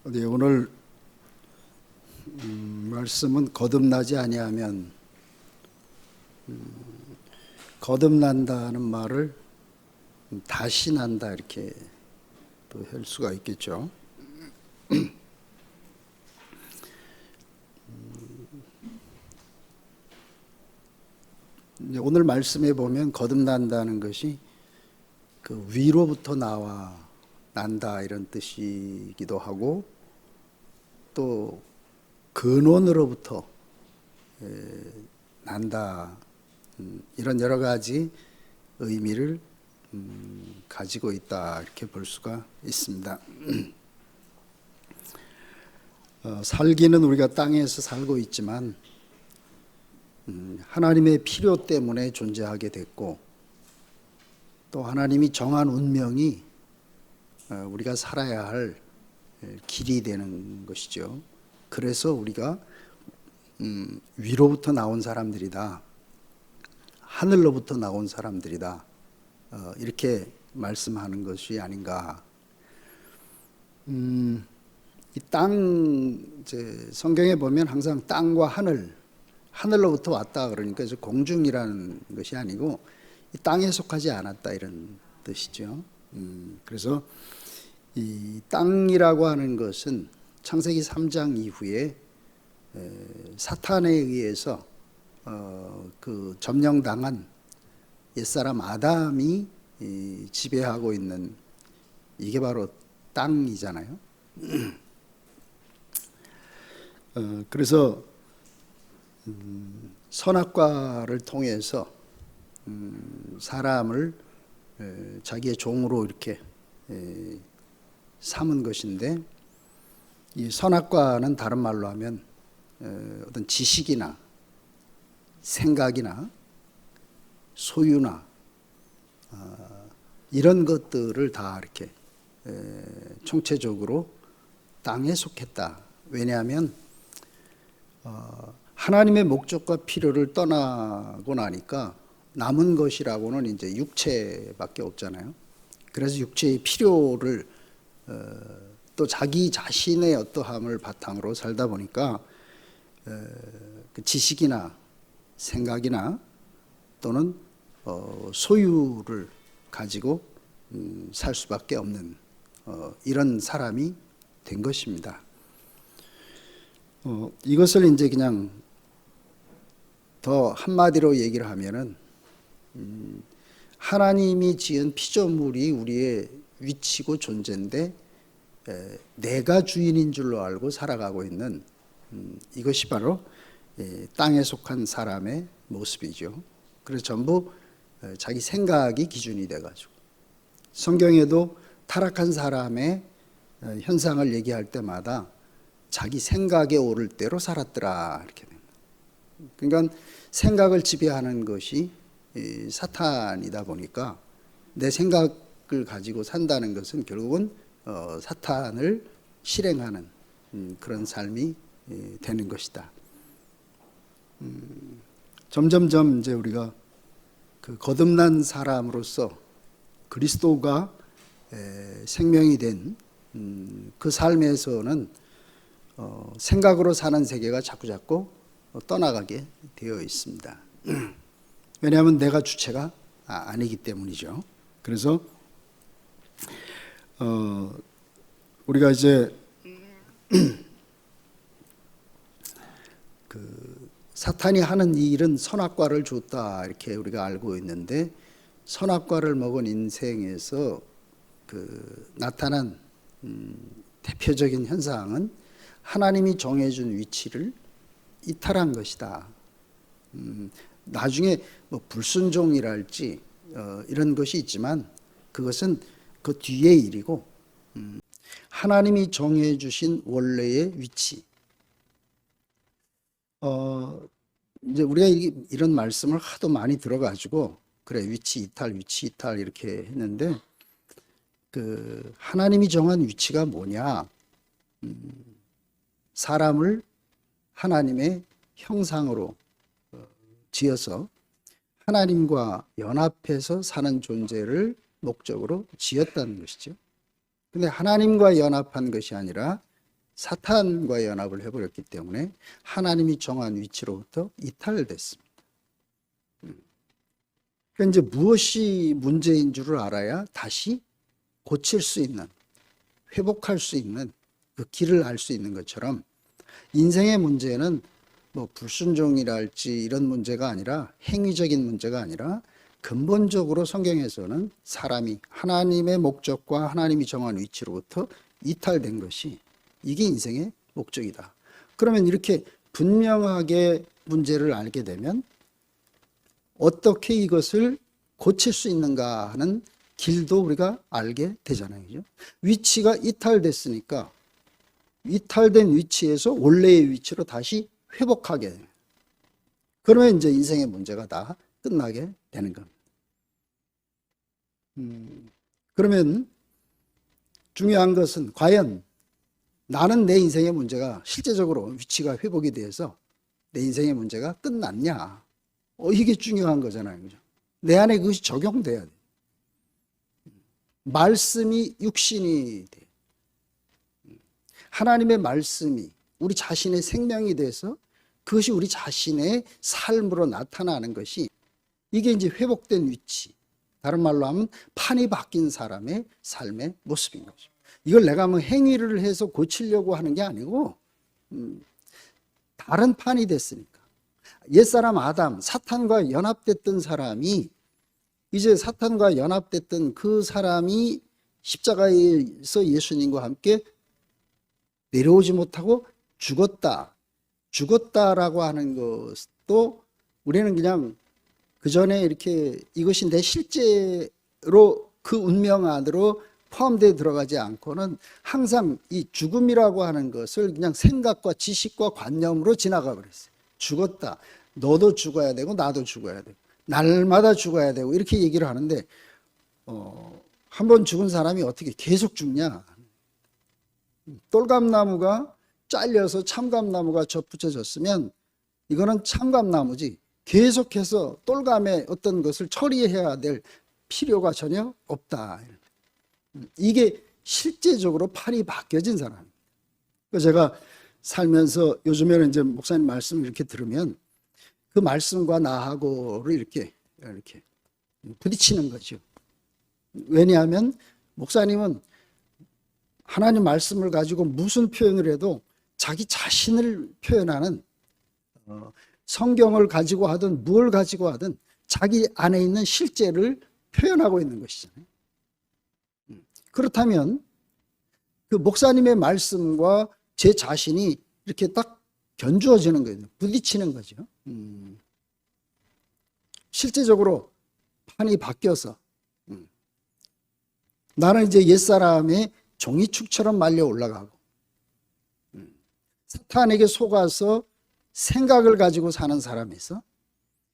네, 오늘 말씀은 거듭나지 아니하면 거듭난다는 말을 다시 난다 이렇게 또 할 수가 있겠죠. 오늘 말씀에 보면 거듭난다는 것이 그 위로부터 나와 난다 이런 뜻이기도 하고 또 근원으로부터 난다 이런 여러 가지 의미를 가지고 있다 이렇게 볼 수가 있습니다. 살기는 우리가 땅에서 살고 있지만 하나님의 필요 때문에 존재하게 됐고 또 하나님이 정한 운명이 우리가 살아야 할 길이 되는 것이죠. 그래서 우리가 위로부터 나온 사람들이다, 하늘로부터 나온 사람들이다 이렇게 말씀하는 것이 아닌가. 이 땅 이제 성경에 보면 항상 땅과 하늘로부터 왔다 그러니까 이제 공중이라는 것이 아니고 이 땅에 속하지 않았다 이런 뜻이죠. 그래서 이 땅이라고 하는 것은 창세기 3장 이후에 사탄에 의해서 그 점령당한 옛사람 아담이 지배하고 있는 이게 바로 땅이잖아요. 그래서 선악과를 통해서 사람을 자기의 종으로 이렇게 삼은 것인데 이 선악과는 다른 말로 하면 어떤 지식이나 생각이나 소유나 이런 것들을 다 이렇게 총체적으로 땅에 속했다. 왜냐하면 하나님의 목적과 필요를 떠나고 나니까 남은 것이라고는 이제 육체밖에 없잖아요. 그래서 육체의 필요를 또 자기 자신의 어떠함을 바탕으로 살다 보니까 그 지식이나 생각이나 또는 소유를 가지고 살 수밖에 없는 이런 사람이 된 것입니다. 이것을 이제 그냥 더 한마디로 얘기를 하면은 하나님이 지은 피조물이 우리의 위치고 존재인데 내가 주인인 줄로 알고 살아가고 있는 이것이 바로 땅에 속한 사람의 모습이죠. 그래서 전부 자기 생각이 기준이 돼가지고 성경에도 타락한 사람의 현상을 얘기할 때마다 자기 생각에 오를 대로 살았더라 이렇게 됩니다. 그러니까 생각을 지배하는 것이 사탄이다 보니까 내 생각을 가지고 산다는 것은 결국은 사탄을 실행하는 그런 삶이 되는 것이다. 점점점 이제 우리가 그 거듭난 사람으로서 그리스도가 생명이 된 그 삶에서는 생각으로 사는 세계가 자꾸자꾸 떠나가게 되어 있습니다. 왜냐하면 내가 주체가 아니기 때문이죠. 그래서 우리가 이제 그 사탄이 하는 이 일은 선악과를 줬다 이렇게 우리가 알고 있는데 선악과를 먹은 인생에서 그 나타난 대표적인 현상은 하나님이 정해준 위치를 이탈한 것이다. 나중에 뭐 불순종이랄지 이런 것이 있지만 그것은 그 뒤의 일이고 하나님이 정해주신 원래의 위치. 이제 우리가 이런 말씀을 하도 많이 들어가지고 그래 위치 이탈 이렇게 했는데 그 하나님이 정한 위치가 뭐냐? 사람을 하나님의 형상으로 지어서 하나님과 연합해서 사는 존재를 목적으로 지었다는 것이죠. 근데 하나님과 연합한 것이 아니라 사탄과 연합을 해버렸기 때문에 하나님이 정한 위치로부터 이탈됐습니다. 그러니까 이제 무엇이 문제인 줄을 알아야 다시 고칠 수 있는, 회복할 수 있는 그 길을 알 수 있는 것처럼 인생의 문제는 뭐 불순종이랄지 이런 문제가 아니라 행위적인 문제가 아니라 근본적으로 성경에서는 사람이 하나님의 목적과 하나님이 정한 위치로부터 이탈된 것이 이게 인생의 목적이다. 그러면 이렇게 분명하게 문제를 알게 되면 어떻게 이것을 고칠 수 있는가 하는 길도 우리가 알게 되잖아요. 그죠? 위치가 이탈됐으니까 이탈된 위치에서 원래의 위치로 다시 회복하게 돼요. 그러면 이제 인생의 문제가 다 끝나게 되는 겁니다. 그러면 중요한 것은 과연 나는 내 인생의 문제가 실제적으로 위치가 회복이 돼서 내 인생의 문제가 끝났냐? 이게 중요한 거잖아요. 그죠? 내 안에 그것이 적용돼야 돼. 말씀이 육신이 돼. 하나님의 말씀이 우리 자신의 생명이 돼서 그것이 우리 자신의 삶으로 나타나는 것이 이게 이제 회복된 위치. 다른 말로 하면 판이 바뀐 사람의 삶의 모습인 거죠. 이걸 내가 뭐 행위를 해서 고치려고 하는 게 아니고 다른 판이 됐으니까. 옛사람 아담, 사탄과 연합됐던 사람이 이제 사탄과 연합됐던 그 사람이 십자가에서 예수님과 함께 내려오지 못하고 죽었다라고 하는 것도 우리는 그냥 그 전에 이렇게 이것이 내 실제로 그 운명 안으로 포함되어 들어가지 않고는 항상 이 죽음이라고 하는 것을 그냥 생각과 지식과 관념으로 지나가 버렸어요. 죽었다. 너도 죽어야 되고 나도 죽어야 되고 날마다 죽어야 되고 이렇게 얘기를 하는데 한 번 죽은 사람이 어떻게 계속 죽냐. 똘감나무가 잘려서 참감나무가 접붙여졌으면 이거는 참감나무지 계속해서 똘감의 어떤 것을 처리해야 될 필요가 전혀 없다. 이게 실제적으로 판이 바뀌어진 사람입니다. 제가 살면서 요즘에는 이제 목사님 말씀을 이렇게 들으면 그 말씀과 나하고를 이렇게 부딪히는 거죠. 왜냐하면 목사님은 하나님 말씀을 가지고 무슨 표현을 해도 자기 자신을 표현하는 성경을 가지고 하든 뭘 가지고 하든 자기 안에 있는 실제를 표현하고 있는 것이잖아요. 그렇다면 그 목사님의 말씀과 제 자신이 이렇게 딱 견주어지는 거예요. 부딪히는 거죠. 실제적으로 판이 바뀌어서 나는 이제 옛사람의 종이축처럼 말려 올라가고 사탄에게 속아서 생각을 가지고 사는 사람에서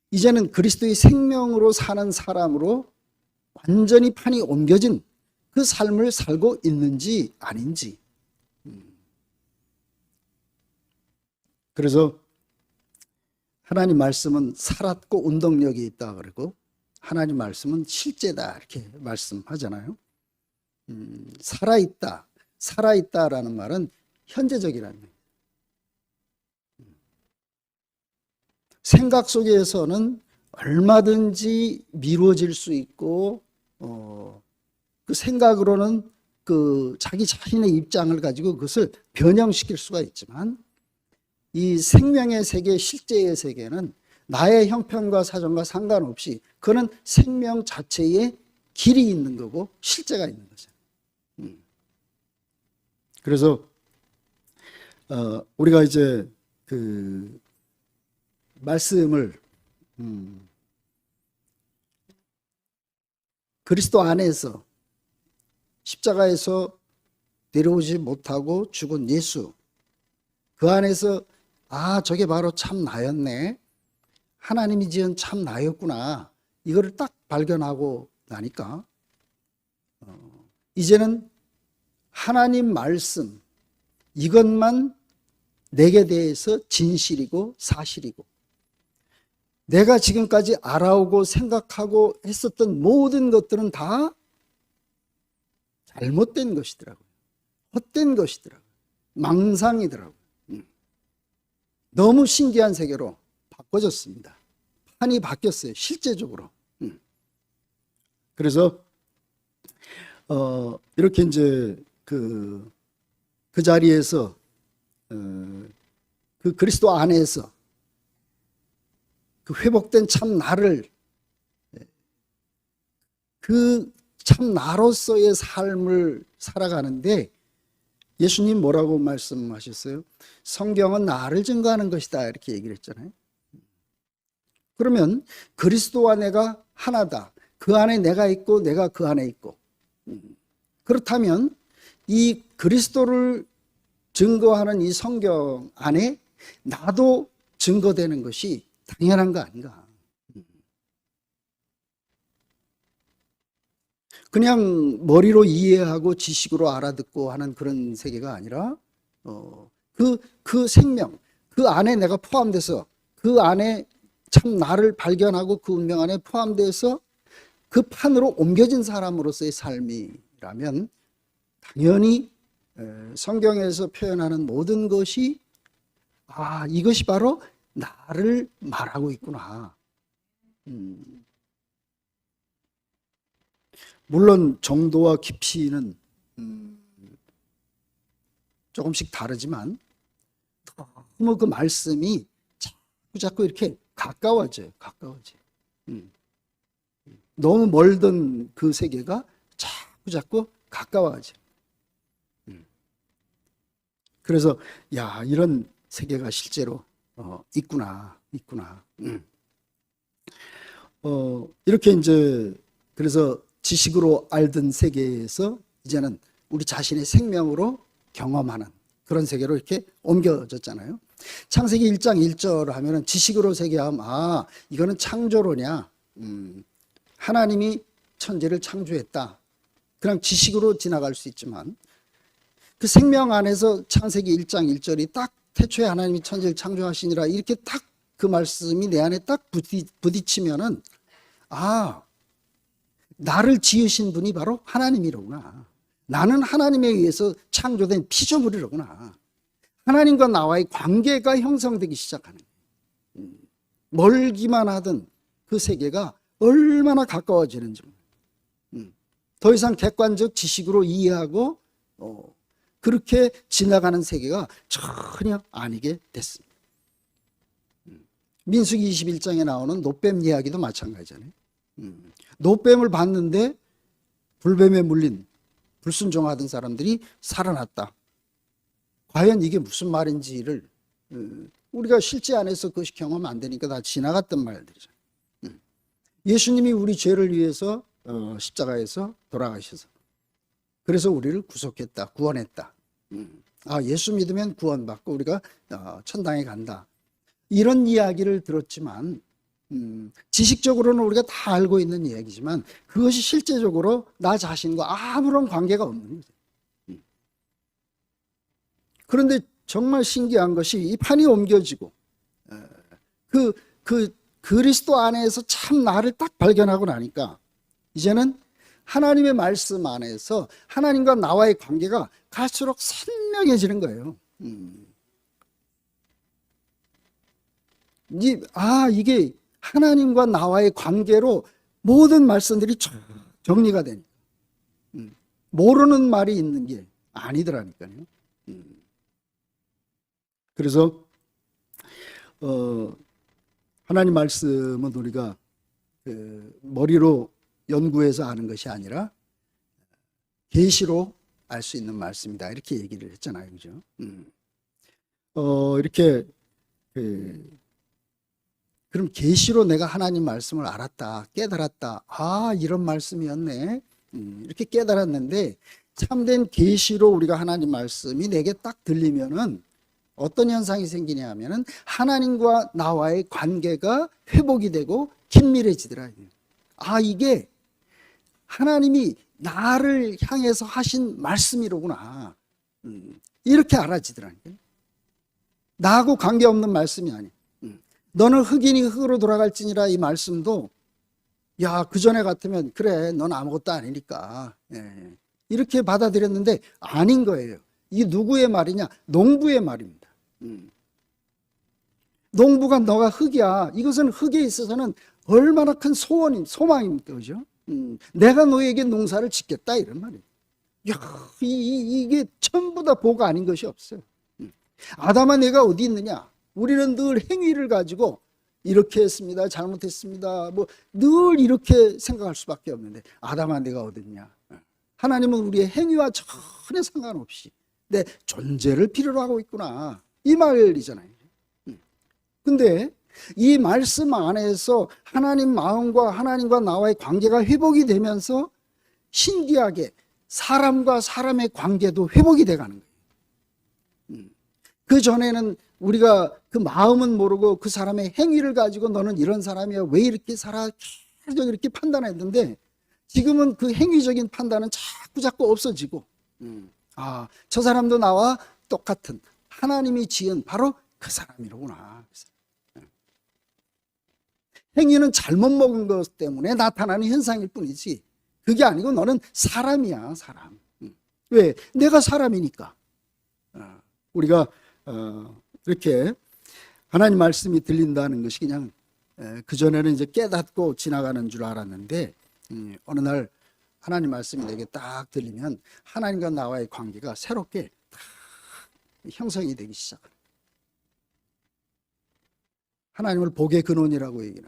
이제는 그리스도의 생명으로 사는 사람으로 완전히 판이 옮겨진 그 삶을 살고 있는지 아닌지. 그래서 하나님 말씀은 살았고 운동력이 있다 그러고 하나님 말씀은 실제다 이렇게 말씀하잖아요. 살아있다라는 말은 현재적이라는 거예요. 생각 속에서는 얼마든지 미뤄질 수 있고 그 생각으로는 그 자기 자신의 입장을 가지고 그것을 변형시킬 수가 있지만 이 생명의 세계, 실제의 세계는 나의 형편과 사정과 상관없이 그는 생명 자체에 길이 있는 거고 실제가 있는 거죠. 그래서 우리가 이제 그 말씀을 그리스도 안에서 십자가에서 내려오지 못하고 죽은 예수, 그 안에서 저게 바로 참 나였네, 하나님이 지은 참 나였구나, 이거를 딱 발견하고 나니까 이제는 하나님 말씀 이것만 내게 대해서 진실이고 사실이고 내가 지금까지 알아오고 생각하고 했었던 모든 것들은 다 잘못된 것이더라고요. 헛된 것이더라고요. 망상이더라고요. 너무 신기한 세계로 바꿔졌습니다. 판이 바뀌었어요, 실제적으로. 그래서 이렇게 이제 그 자리에서 그 그리스도 안에서 그 회복된 참 나를, 그 참 나로서의 삶을 살아가는데 예수님 뭐라고 말씀하셨어요? 성경은 나를 증거하는 것이다, 이렇게 얘기를 했잖아요. 그러면 그리스도와 내가 하나다. 그 안에 내가 있고 내가 그 안에 있고. 그렇다면 이 그리스도를 증거하는 이 성경 안에 나도 증거되는 것이 당연한 거 아닌가. 그냥 머리로 이해하고 지식으로 알아듣고 하는 그런 세계가 아니라 그 생명, 그 안에 내가 포함돼서, 그 안에 참 나를 발견하고 그 운명 안에 포함돼서 그 판으로 옮겨진 사람으로서의 삶이라면 당연히 성경에서 표현하는 모든 것이 이것이 바로 나를 말하고 있구나. 물론 정도와 깊이는 조금씩 다르지만 너무 그 말씀이 자꾸 이렇게 가까워져요. 너무 멀던 그 세계가 자꾸 가까워져요. 그래서 이런 세계가 실제로 있구나. 이렇게 이제 그래서 지식으로 알던 세계에서 이제는 우리 자신의 생명으로 경험하는 그런 세계로 이렇게 옮겨졌잖아요. 창세기 1장 1절 하면은 지식으로 세계하면 이거는 창조론이야. 하나님이 천지를 창조했다. 그냥 지식으로 지나갈 수 있지만 그 생명 안에서 창세기 1장 1절이 딱 태초에 하나님이 천지를 창조하시니라 이렇게 딱 그 말씀이 내 안에 딱 부딪히면은 나를 지으신 분이 바로 하나님이로구나. 나는 하나님에 의해서 창조된 피조물이로구나. 하나님과 나와의 관계가 형성되기 시작하는 거예요. 멀기만 하던 그 세계가 얼마나 가까워지는지. 더 이상 객관적 지식으로 이해하고 그렇게 지나가는 세계가 전혀 아니게 됐습니다. 민수기 21장에 나오는 노뱀 이야기도 마찬가지잖아요. 노뱀을 봤는데 불뱀에 물린 불순종하던 사람들이 살아났다. 과연 이게 무슨 말인지를 우리가 실제 안에서 그것이 경험 안 되니까 다 지나갔던 말들이죠. 예수님이 우리 죄를 위해서 십자가에서 돌아가셔서 그래서 우리를 구속했다, 구원했다. 예수 믿으면 구원받고 우리가 천당에 간다. 이런 이야기를 들었지만 지식적으로는 우리가 다 알고 있는 이야기지만 그것이 실제적으로 나 자신과 아무런 관계가 없는 거죠. 그런데 정말 신기한 것이 이 판이 옮겨지고 그 그리스도 안에서 참 나를 딱 발견하고 나니까 이제는 하나님의 말씀 안에서 하나님과 나와의 관계가 갈수록 선명해지는 거예요. 이게 하나님과 나와의 관계로 모든 말씀들이 정리가 되니까 모르는 말이 있는 게 아니더라니까요. 그래서 하나님 말씀은 우리가 머리로 연구해서 아는 것이 아니라 계시로 알 수 있는 말씀이다, 이렇게 얘기를 했잖아요, 그죠? 이렇게 그럼 계시로 내가 하나님 말씀을 알았다, 깨달았다. 이런 말씀이었네. 이렇게 깨달았는데 참된 계시로 우리가 하나님 말씀이 내게 딱 들리면은 어떤 현상이 생기냐 하면은 하나님과 나와의 관계가 회복이 되고 긴밀해지더라. 이게 하나님이 나를 향해서 하신 말씀이로구나. 이렇게 알아지더라니까요. 나하고 관계없는 말씀이 아니에요. 너는 흑인이 흑으로 돌아갈지니라, 이 말씀도 그 전에 같으면 그래 넌 아무것도 아니니까 이렇게 받아들였는데 아닌 거예요. 이게 누구의 말이냐? 농부의 말입니다. 농부가 너가 흑이야. 이것은 흑에 있어서는 얼마나 큰 소망입니까? 그죠? 내가 너에게 농사를 짓겠다 이런 말이에요. 야, 이게 전부 다 복 아닌 것이 없어요. 아담아 내가 어디 있느냐? 우리는 늘 행위를 가지고 이렇게 했습니다. 잘못했습니다. 뭐 늘 이렇게 생각할 수밖에 없는데 아담아 내가 어디 있냐? 하나님은 우리의 행위와 전혀 상관없이 내 존재를 필요로 하고 있구나. 이 말이잖아요. 근데 이 말씀 안에서 하나님 마음과 하나님과 나와의 관계가 회복이 되면서 신기하게 사람과 사람의 관계도 회복이 돼가는 거예요. 그 전에는 우리가 그 마음은 모르고 그 사람의 행위를 가지고 너는 이런 사람이야 왜 이렇게 살아 계속 이렇게 판단했는데 지금은 그 행위적인 판단은 자꾸 없어지고 저 사람도 나와 똑같은 하나님이 지은 바로 그 사람이로구나. 행위는 잘못 먹은 것 때문에 나타나는 현상일 뿐이지 그게 아니고 너는 사람이야 사람. 왜? 내가 사람이니까. 우리가 이렇게 하나님 말씀이 들린다는 것이 그냥 그전에는 이제 깨닫고 지나가는 줄 알았는데 어느 날 하나님 말씀이 내게 딱 들리면 하나님과 나와의 관계가 새롭게 형성이 되기 시작합니다. 하나님을 복의 근원이라고 얘기는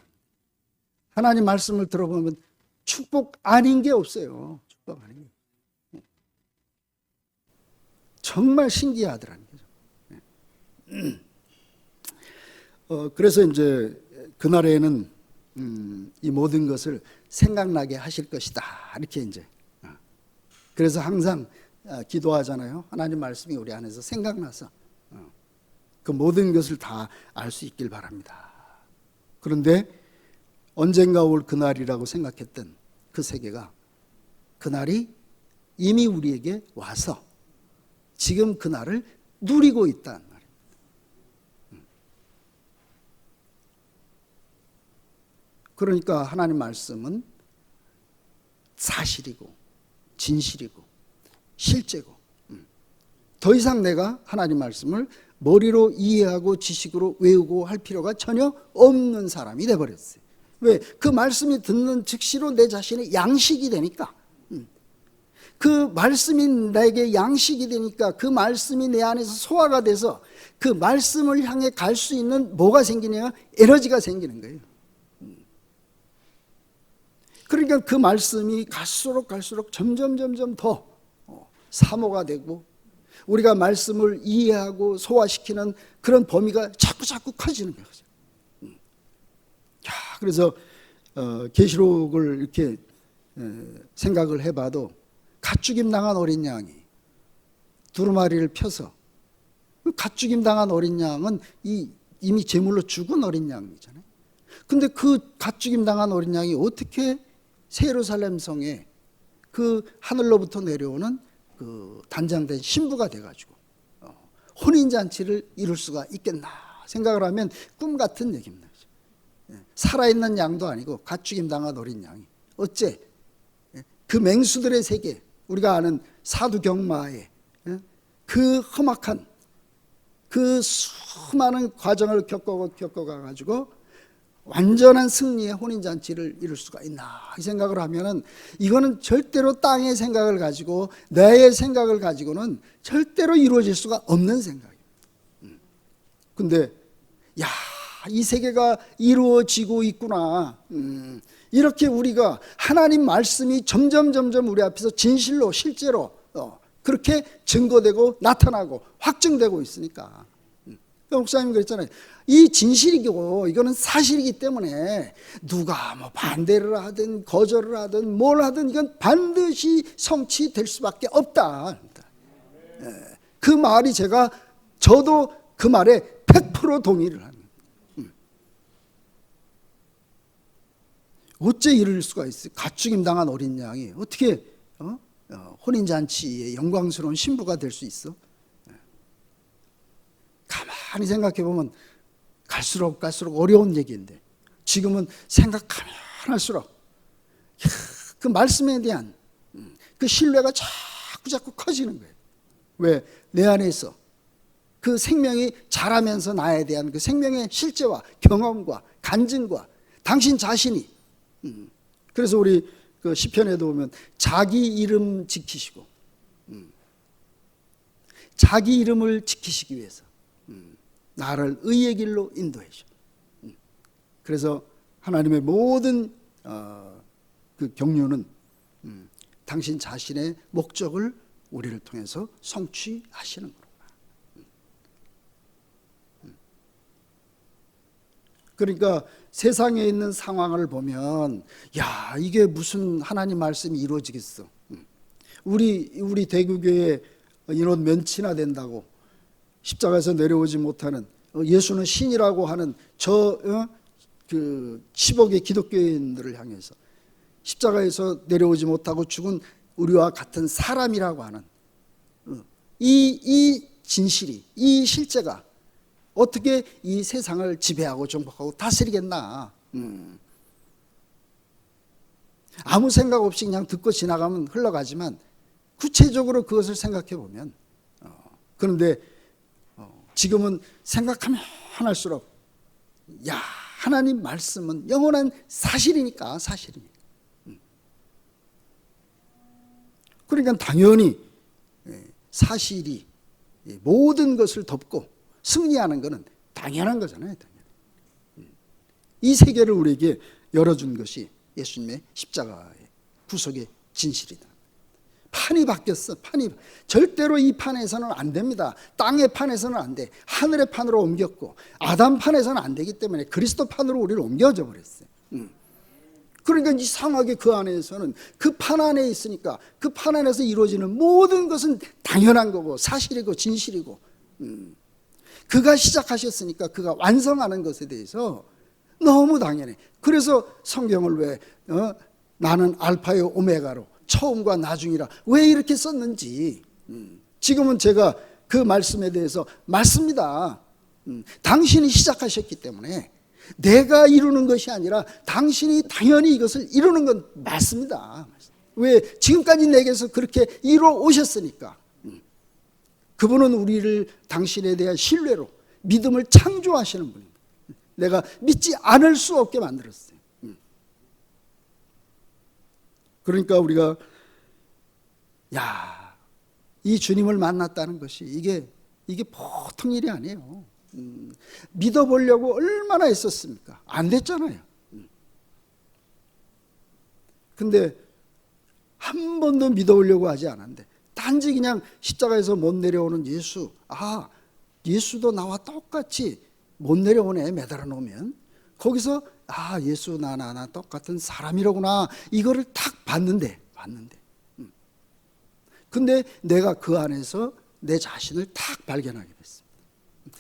하나님 말씀을 들어보면 축복 아닌 게 없어요. 축복 아닌 게. 정말 신기하더라는 거죠. 그래서 이제 그날에는 이 모든 것을 생각나게 하실 것이다. 이렇게 이제. 그래서 항상 기도하잖아요. 하나님 말씀이 우리 안에서 생각나서 그 모든 것을 다 알 수 있길 바랍니다. 그런데 언젠가 올 그날이라고 생각했던 그 세계가 그날이 이미 우리에게 와서 지금 그날을 누리고 있다는 말입니다. 그러니까 하나님 말씀은 사실이고 진실이고 실제고 더 이상 내가 하나님 말씀을 머리로 이해하고 지식으로 외우고 할 필요가 전혀 없는 사람이 돼버렸어요. 왜? 그 말씀이 듣는 즉시로 내 자신의 양식이 되니까. 그 말씀이 내게 양식이 되니까 그 말씀이 내 안에서 소화가 돼서 그 말씀을 향해 갈 수 있는 뭐가 생기냐? 에너지가 생기는 거예요. 그러니까 그 말씀이 갈수록 점점 더 사모가 되고 우리가 말씀을 이해하고 소화시키는 그런 범위가 자꾸 커지는 거죠. 그래서 계시록을 이렇게 생각을 해봐도 갓죽임 당한 어린 양이 두루마리를 펴서 갓죽임 당한 어린 양은 이미 제물로 죽은 어린 양이잖아요. 근데 그 갓죽임 당한 어린 양이 어떻게 새 예루살렘 성에 그 하늘로부터 내려오는 그 단장된 신부가 돼가지고 혼인잔치를 이룰 수가 있겠나 생각을 하면 꿈 같은 얘기입니다. 살아있는 양도 아니고 갓죽임 당한 어린 양이 어째 그 맹수들의 세계 우리가 아는 사두경마의 그 험악한 그 수많은 과정을 겪어가지고 완전한 승리의 혼인잔치를 이룰 수가 있나 이 생각을 하면은 이거는 절대로 땅의 생각을 가지고 내 생각을 가지고는 절대로 이루어질 수가 없는 생각이에요. 근데 이 세계가 이루어지고 있구나. 이렇게 우리가 하나님 말씀이 점점 우리 앞에서 진실로 실제로 그렇게 증거되고 나타나고 확증되고 있으니까. 목사님 그랬잖아요. 이 진실이고 이거는 사실이기 때문에 누가 뭐 반대를 하든 거절을 하든 뭘 하든 이건 반드시 성취될 수밖에 없다. 그 말이 저도 그 말에 100% 동의를 합니다. 어째 이럴 수가 있어요? 갓죽임 당한 어린 양이 어떻게 혼인잔치의 영광스러운 신부가 될 수 있어? 가만히 생각해 보면 갈수록 어려운 얘기인데 지금은 생각하면 할수록 그 말씀에 대한 그 신뢰가 자꾸 커지는 거예요. 왜? 내 안에서 그 생명이 자라면서 나에 대한 그 생명의 실제와 경험과 간증과 당신 자신이 그래서 우리 그 시편에도 보면 자기 이름 지키시고 자기 이름을 지키시기 위해서 나를 의의 길로 인도해 주셔. 그래서 하나님의 모든 그 경륜은 당신 자신의 목적을 우리를 통해서 성취하시는 거로. 그러니까 세상에 있는 상황을 보면 야, 이게 무슨 하나님 말씀이 이루어지겠어. 우리 대구교회 인원 면치나 된다고 십자가에서 내려오지 못하는 예수는 신이라고 하는 그 10억의 기독교인들을 향해서 십자가에서 내려오지 못하고 죽은 우리와 같은 사람이라고 하는 이 진실이, 이 실제가 어떻게 이 세상을 지배하고 정복하고 다스리겠나. 아무 생각 없이 그냥 듣고 지나가면 흘러가지만 구체적으로 그것을 생각해 보면 그런데 지금은 생각하면 할수록 야, 하나님 말씀은 영원한 사실이니까. 그러니까 당연히 사실이 모든 것을 덮고 승리하는 것은 당연한 거잖아요. 이 세계를 우리에게 열어준 것이 예수님의 십자가의 구속의 진실이다. 판이 바뀌었어. 절대로 이 판에서는 안 됩니다. 땅의 판에서는 안 돼. 하늘의 판으로 옮겼고 아담 판에서는 안 되기 때문에 그리스도 판으로 우리를 옮겨져 버렸어요. 그러니까 이상하게 그 안에서는 그 판 안에 있으니까 그 판 안에서 이루어지는 모든 것은 당연한 거고 사실이고 진실이고 그가 시작하셨으니까 그가 완성하는 것에 대해서 너무 당연해. 그래서 성경을 왜 나는 알파요 오메가로 처음과 나중이라 왜 이렇게 썼는지 지금은 제가 그 말씀에 대해서 맞습니다. 당신이 시작하셨기 때문에 내가 이루는 것이 아니라 당신이 당연히 이것을 이루는 건 맞습니다. 왜? 지금까지 내게서 그렇게 이루어 오셨으니까. 그분은 우리를 당신에 대한 신뢰로 믿음을 창조하시는 분입니다. 내가 믿지 않을 수 없게 만들었어요. 그러니까 우리가 이 주님을 만났다는 것이 이게 보통 일이 아니에요. 믿어보려고 얼마나 했었습니까? 안 됐잖아요. 근데 한 번도 믿어보려고 하지 않았는데 단지 그냥 십자가에서 못 내려오는 예수, 예수도 나와 똑같이 못 내려오네 매달아 놓으면 거기서 예수 나 똑같은 사람이로구나 이거를 탁 봤는데 근데 내가 그 안에서 내 자신을 탁 발견하게 됐습니다.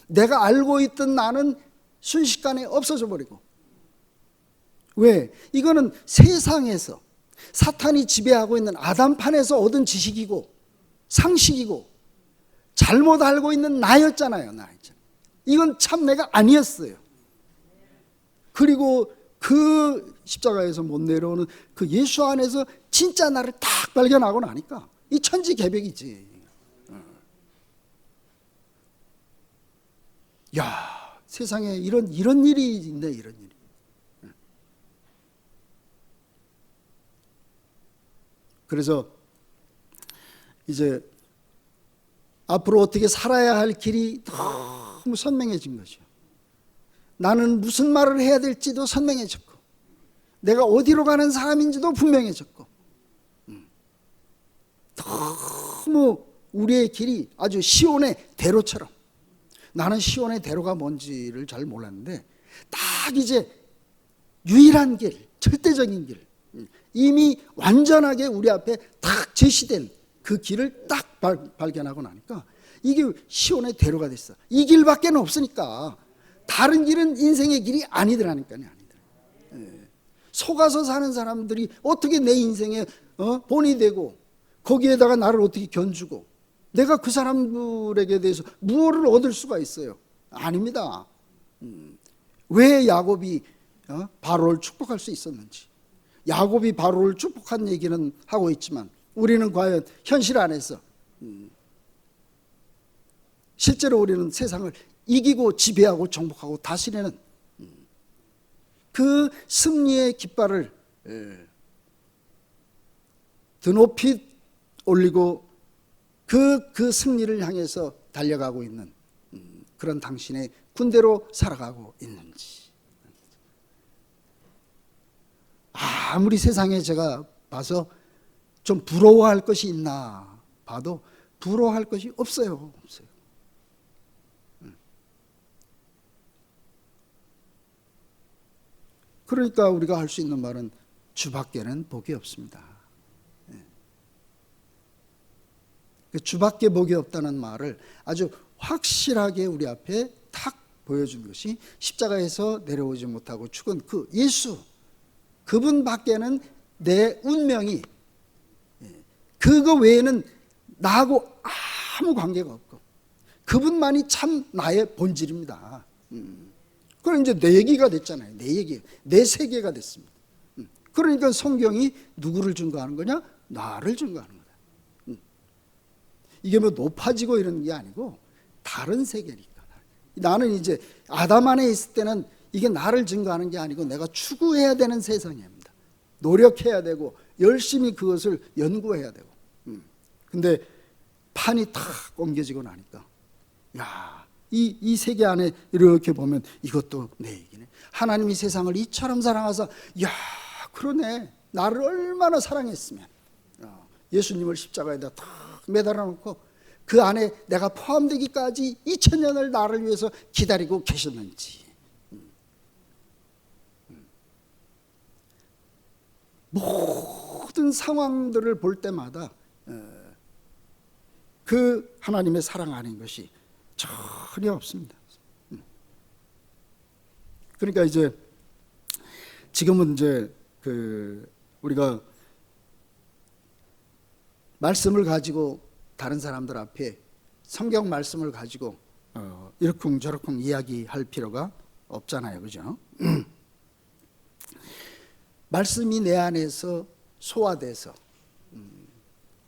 내가 알고 있던 나는 순식간에 없어져 버리고. 왜? 이거는 세상에서 사탄이 지배하고 있는 아담판에서 얻은 지식이고 상식이고 잘못 알고 있는 나였잖아요. 이건 참 내가 아니었어요. 그리고 그 십자가에서 못 내려오는 그 예수 안에서 진짜 나를 딱 발견하고 나니까 이 천지개벽이지. 세상에 이런 일이 있네, 이런 일이. 그래서 이제 앞으로 어떻게 살아야 할 길이 너무 선명해진 거죠. 나는 무슨 말을 해야 될지도 선명해졌고 내가 어디로 가는 사람인지도 분명해졌고 너무 우리의 길이 아주 시온의 대로처럼 나는 시온의 대로가 뭔지를 잘 몰랐는데 딱 이제 유일한 길, 절대적인 길 이미 완전하게 우리 앞에 딱 제시된 그 길을 딱 발견하고 나니까 이게 시온의 대로가 됐어. 이 길밖에 없으니까 다른 길은 인생의 길이 아니더라니까요. 속아서 사는 사람들이 어떻게 내 인생에 본이 되고 거기에다가 나를 어떻게 견주고 내가 그 사람들에게 대해서 무엇을 얻을 수가 있어요? 아닙니다. 왜 야곱이 바로를 축복할 수 있었는지. 야곱이 바로를 축복한 얘기는 하고 있지만 우리는 과연 현실 안에서 실제로 우리는 세상을 이기고 지배하고 정복하고 다스리는 그 승리의 깃발을 드높이 올리고 그 승리를 향해서 달려가고 있는 그런 당신의 군대로 살아가고 있는지. 아무리 세상에 제가 봐서 좀 부러워할 것이 있나 봐도 부러워할 것이 없어요. 그러니까 우리가 할 수 있는 말은 주밖에는 복이 없습니다. 주밖에 복이 없다는 말을 아주 확실하게 우리 앞에 탁 보여준 것이 십자가에서 내려오지 못하고 죽은 그 예수, 그분밖에는 내 운명이 그거 외에는 나하고 아무 관계가 없고 그분만이 참 나의 본질입니다. 그럼 이제 내 얘기가 됐잖아요. 내 얘기, 내 세계가 됐습니다. 그러니까 성경이 누구를 증거하는 거냐? 나를 증거하는 거다. 이게 뭐 높아지고 이런 게 아니고 다른 세계니까. 나는 이제 아담 안에 있을 때는 이게 나를 증거하는 게 아니고 내가 추구해야 되는 세상입니다. 노력해야 되고 열심히 그것을 연구해야 되고. 근데 판이 탁 옮겨지고 나니까 야, 이 세계 안에 이렇게 보면 이것도 내 얘기네. 하나님이 세상을 이처럼 사랑하사, 야, 그러네. 나를 얼마나 사랑했으면 예수님을 십자가에다 탁 매달아 놓고 그 안에 내가 포함되기까지 2000년을 나를 위해서 기다리고 계셨는지. 모든 상황들을 볼 때마다 그 하나님의 사랑 아닌 것이 전혀 없습니다. 그러니까 이제 지금은 이제 우리가 말씀을 가지고 다른 사람들 앞에 성경 말씀을 가지고 이러쿵저러쿵 이야기할 필요가 없잖아요, 그죠? 말씀이 내 안에서 소화돼서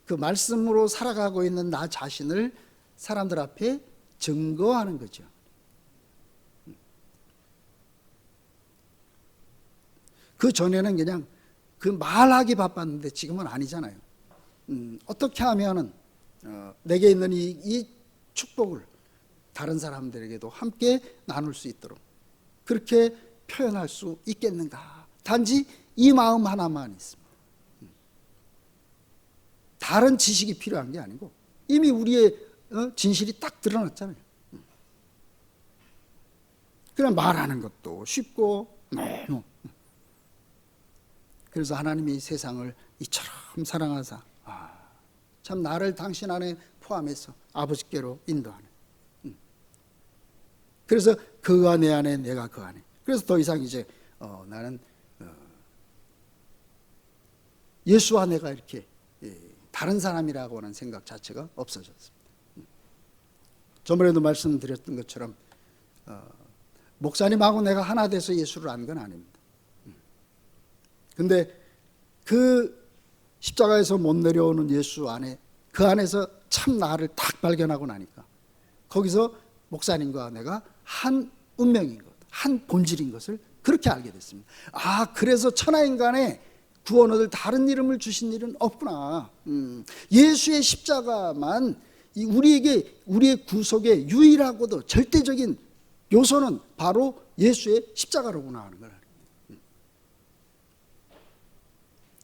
그 말씀으로 살아가고 있는 나 자신을 사람들 앞에 증거하는 거죠. 그 전에는 그냥 그 말하기 바빴는데 지금은 아니잖아요. 어떻게 하면은 내게 있는 이 축복을 다른 사람들에게도 함께 나눌 수 있도록 그렇게 표현할 수 있겠는가? 단지 이 마음 하나만 있습니다. 다른 지식이 필요한 게 아니고 이미 우리의 진실이 딱 드러났잖아요. 그냥 말하는 것도 쉽고 너무. 그래서 하나님이 세상을 이처럼 사랑하사 참 나를 당신 안에 포함해서 아버지께로 인도하는. 그래서 그가 내 안에 내가 그 안에. 그래서 더 이상 이제 나는 예수와 내가 이렇게 다른 사람이라고 하는 생각 자체가 없어졌습니다. 저번에도 말씀드렸던 것처럼 목사님하고 내가 하나 돼서 예수를 안 건 아닙니다. 근데 그 십자가에서 못 내려오는 예수 안에 그 안에서 참 나를 딱 발견하고 나니까 거기서 목사님과 내가 한 운명인 것, 한 본질인 것을 그렇게 알게 됐습니다. 그래서 천하인간에 구원 얻을 다른 이름을 주신 일은 없구나. 예수의 십자가만 우리에게 우리의 구속의 유일하고도 절대적인 요소는 바로 예수의 십자가로구나 하는 걸 알게.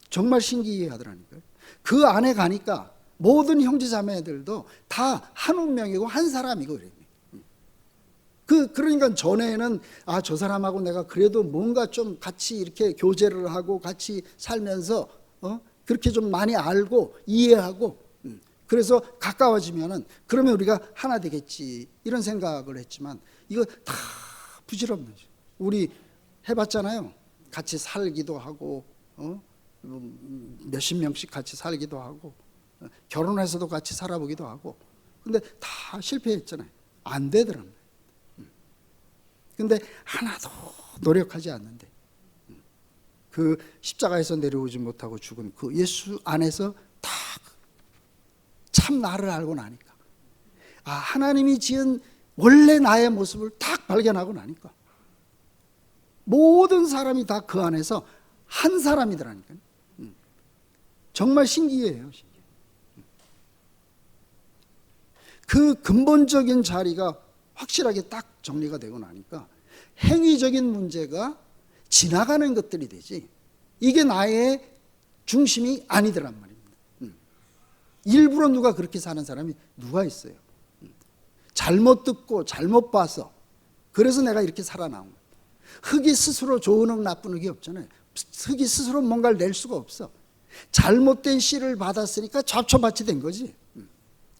정말 신기하더라니까요. 그 안에 가니까 모든 형제자매들도 다 한 운명이고 한 사람이고 그래요. 그러니까 전에는 저 사람하고 내가 그래도 뭔가 좀 같이 이렇게 교제를 하고 같이 살면서 그렇게 좀 많이 알고 이해하고 그래서 가까워지면은 그러면 우리가 하나 되겠지 이런 생각을 했지만 이거 다 부질없는 거죠. 우리 해봤잖아요. 같이 살기도 하고 몇십 명씩 같이 살기도 하고 결혼해서도 같이 살아보기도 하고 근데 다 실패했잖아요. 안 되더랍니다. 근데 하나도 노력하지 않는데 그 십자가에서 내려오지 못하고 죽은 그 예수 안에서 다 참 나를 알고 나니까 하나님이 지은 원래 나의 모습을 딱 발견하고 나니까 모든 사람이 다 그 안에서 한 사람이더라니까요. 정말 신기해요. 그 근본적인 자리가 확실하게 딱 정리가 되고 나니까 행위적인 문제가 지나가는 것들이 되지, 이게 나의 중심이 아니더란 말입니다. 일부러 누가 그렇게 사는 사람이 누가 있어요? 잘못 듣고 잘못 봐서 그래서 내가 이렇게 살아나온 거예요. 흙이 스스로 좋은 흙 나쁜 흙이 없잖아요. 흙이 스스로 뭔가를 낼 수가 없어. 잘못된 씨를 받았으니까 잡초밭이 된 거지.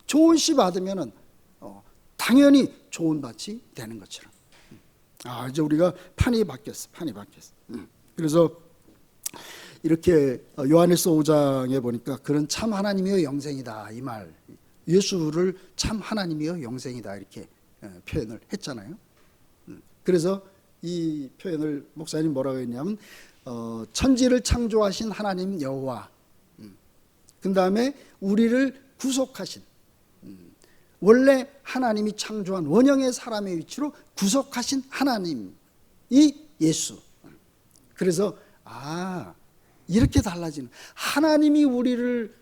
좋은 씨 받으면은 당연히 좋은 밭이 되는 것처럼. 이제 우리가 판이 바뀌었어. 그래서 이렇게 요한일서 5장에 보니까 그런 참 하나님이여 영생이다, 이 말, 예수를 참 하나님이여 영생이다 이렇게 표현을 했잖아요. 그래서 이 표현을 목사님 뭐라고 했냐면 천지를 창조하신 하나님 여호와, 그 다음에 우리를 구속하신, 원래 하나님이 창조한 원형의 사람의 위치로 구속하신 하나님이 예수. 그래서 이렇게 달라지는, 하나님이 우리를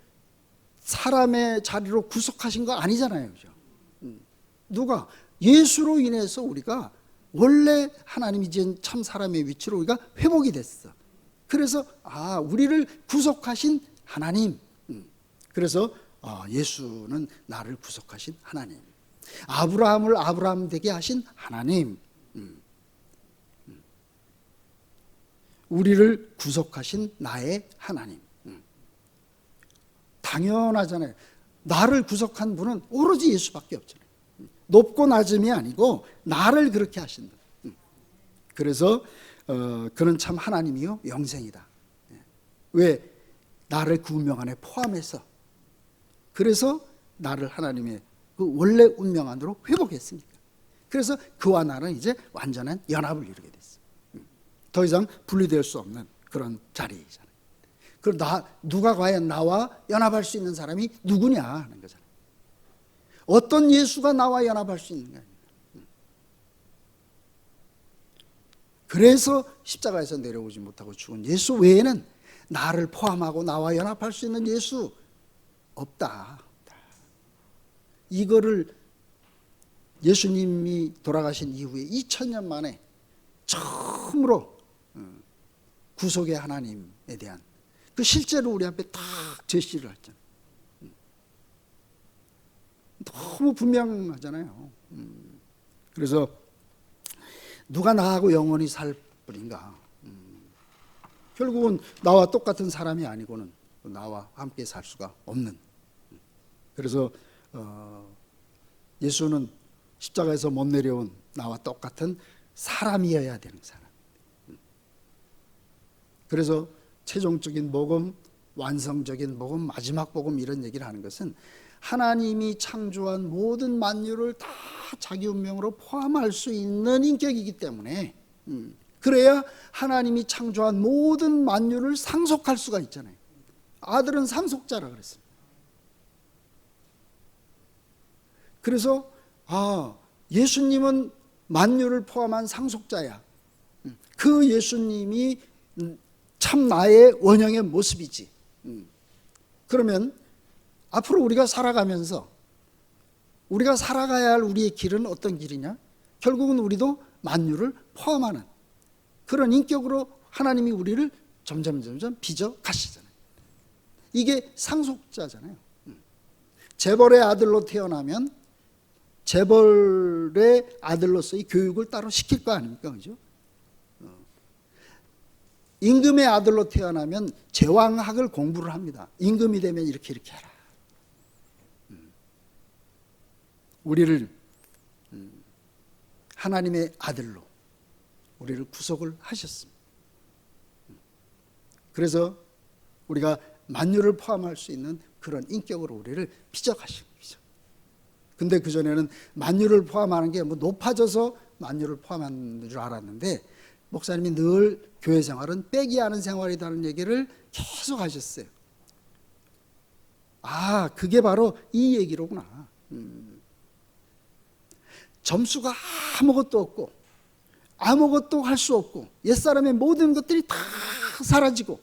사람의 자리로 구속하신 거 아니잖아요, 그죠? 누가? 예수로 인해서 우리가 원래 하나님이 지은 참 사람의 위치로 우리가 회복이 됐어. 그래서 우리를 구속하신 하나님. 그래서 예수는 나를 구속하신 하나님, 아브라함을 아브라함 되게 하신 하나님, 우리를 구속하신 나의 하나님. 당연하잖아요. 나를 구속한 분은 오로지 예수밖에 없잖아요. 높고 낮음이 아니고 나를 그렇게 하신다. 그래서 그는 참 하나님이요 영생이다. 왜? 나를 그 운명 안에 포함해서, 그래서 나를 하나님의 그 원래 운명 안으로 회복했으니까. 그래서 그와 나는 이제 완전한 연합을 이루게 됐어. 더 이상 분리될 수 없는 그런 자리이잖아요. 그럼 누가 과연 나와 연합할 수 있는 사람이 누구냐 하는 거잖아요. 어떤 예수가 나와 연합할 수 있는가. 그래서 십자가에서 내려오지 못하고 죽은 예수 외에는 나를 포함하고 나와 연합할 수 있는 예수 없다. 이거를 예수님이 돌아가신 이후에 2000년 만에 처음으로 구속의 하나님에 대한 그 실제로 우리 앞에 딱 제시를 했잖아요. 너무 분명하잖아요. 그래서 누가 나하고 영원히 살 뿐인가. 결국은 나와 똑같은 사람이 아니고는 나와 함께 살 수가 없는. 그래서 예수는 십자가에서 못 내려온 나와 똑같은 사람이어야 되는 사람. 그래서 최종적인 복음, 완성적인 복음, 마지막 복음 이런 얘기를 하는 것은 하나님이 창조한 모든 만유를 다 자기 운명으로 포함할 수 있는 인격이기 때문에, 그래야 하나님이 창조한 모든 만유를 상속할 수가 있잖아요. 아들은 상속자라 그랬어요. 그래서 예수님은 만유를 포함한 상속자야. 그 예수님이 참 나의 원형의 모습이지. 그러면 앞으로 우리가 살아가면서 우리가 살아가야 할 우리의 길은 어떤 길이냐? 결국은 우리도 만유를 포함하는 그런 인격으로 하나님이 우리를 점점 빚어 가시잖아요. 이게 상속자잖아요. 재벌의 아들로 태어나면 재벌의 아들로서의 교육을 따로 시킬 거 아닙니까? 그죠? 임금의 아들로 태어나면 제왕학을 공부를 합니다. 임금이 되면 이렇게 해라. 우리를 하나님의 아들로 우리를 구속을 하셨습니다. 그래서 우리가 만유를 포함할 수 있는 그런 인격으로 우리를 빚어가신 거죠. 근데 그전에는 만유를 포함하는 게 높아져서 만유를 포함하는 줄 알았는데, 목사님이 늘 교회 생활은 빼기 하는 생활이라는 얘기를 계속 하셨어요. 그게 바로 이 얘기로구나. 점수가 아무것도 없고 아무것도 할 수 없고 옛사람의 모든 것들이 다 사라지고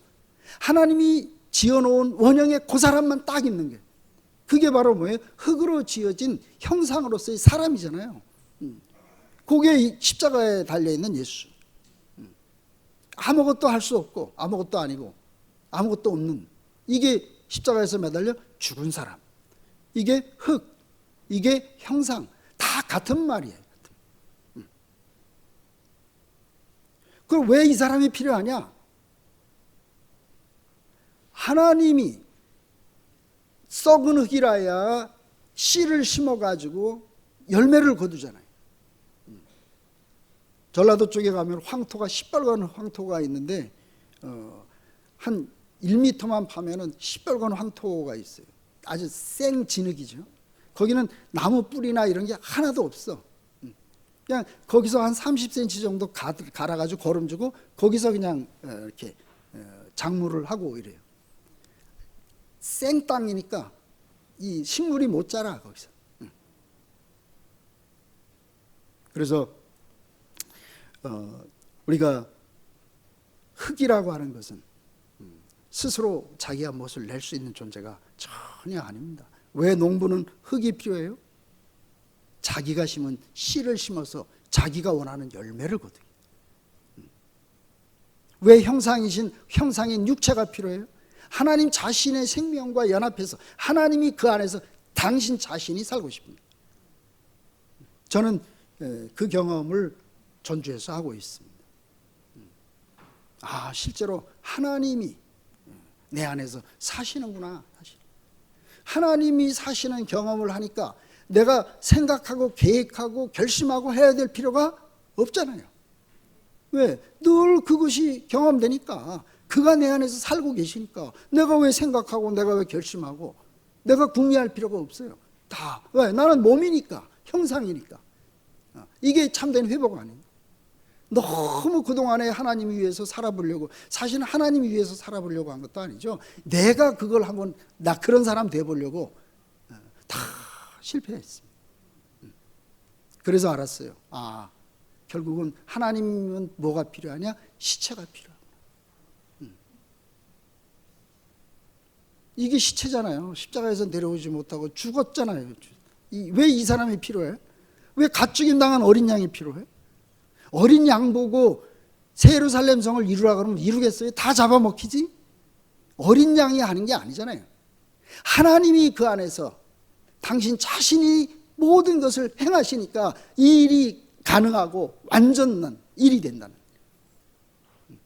하나님이 지어놓은 원형의 그 사람만 딱 있는 게, 그게 바로 뭐예요? 흙으로 지어진 형상으로서의 사람이잖아요. 그게 십자가에 달려있는 예수. 아무것도 할 수 없고 아무것도 아니고 아무것도 없는, 이게 십자가에서 매달려 죽은 사람. 이게 흙, 이게 형상, 다 같은 말이에요. 그럼 왜 이 사람이 필요하냐? 하나님이 썩은 흙이라야 씨를 심어가지고 열매를 거두잖아요. 전라도 쪽에 가면 황토가 시뻘건 황토가 있는데 한 1m만 파면은 시뻘건 황토가 있어요. 아주 생 진흙이죠. 거기는 나무 뿌리나 이런 게 하나도 없어. 그냥 거기서 한 30cm 정도 갈아가지고 거름주고 거기서 그냥 이렇게 작물을 하고 이래요. 생 땅이니까 이 식물이 못 자라 거기서. 그래서 우리가 흙이라고 하는 것은 스스로 자기가 무엇을 낼 수 있는 존재가 전혀 아닙니다. 왜 농부는 흙이 필요해요? 자기가 심은 씨를 심어서 자기가 원하는 열매를 거두기. 왜 형상인 육체가 필요해요? 하나님 자신의 생명과 연합해서 하나님이 그 안에서 당신 자신이 살고 싶습니다. 저는 그 경험을 전주에서 하고 있습니다. 실제로 하나님이 내 안에서 사시는구나. 하나님이 사시는 경험을 하니까 내가 생각하고 계획하고 결심하고 해야 될 필요가 없잖아요. 왜? 늘 그것이 경험되니까, 그가 내 안에서 살고 계시니까 내가 왜 생각하고 내가 왜 결심하고 내가 궁리할 필요가 없어요. 다. 왜? 나는 몸이니까, 형상이니까. 이게 참된 회복 아니에요. 너무 그동안에 하나님 위해서 살아보려고, 사실은 하나님 위해서 살아보려고 한 것도 아니죠. 내가 그걸 한번 나 그런 사람 돼보려고 다 실패했습니다. 그래서 알았어요. 결국은 하나님은 뭐가 필요하냐? 시체가 필요하구나. 이게 시체잖아요. 십자가에서 내려오지 못하고 죽었잖아요. 왜 이 사람이 필요해? 왜 가축임 당한 어린 양이 필요해? 어린 양 보고 새 예루살렘 성을 이루라 그러면 이루겠어요? 다 잡아먹히지? 어린 양이 하는 게 아니잖아요. 하나님이 그 안에서 당신 자신이 모든 것을 행하시니까 이 일이 가능하고 완전한 일이 된다는 거예요.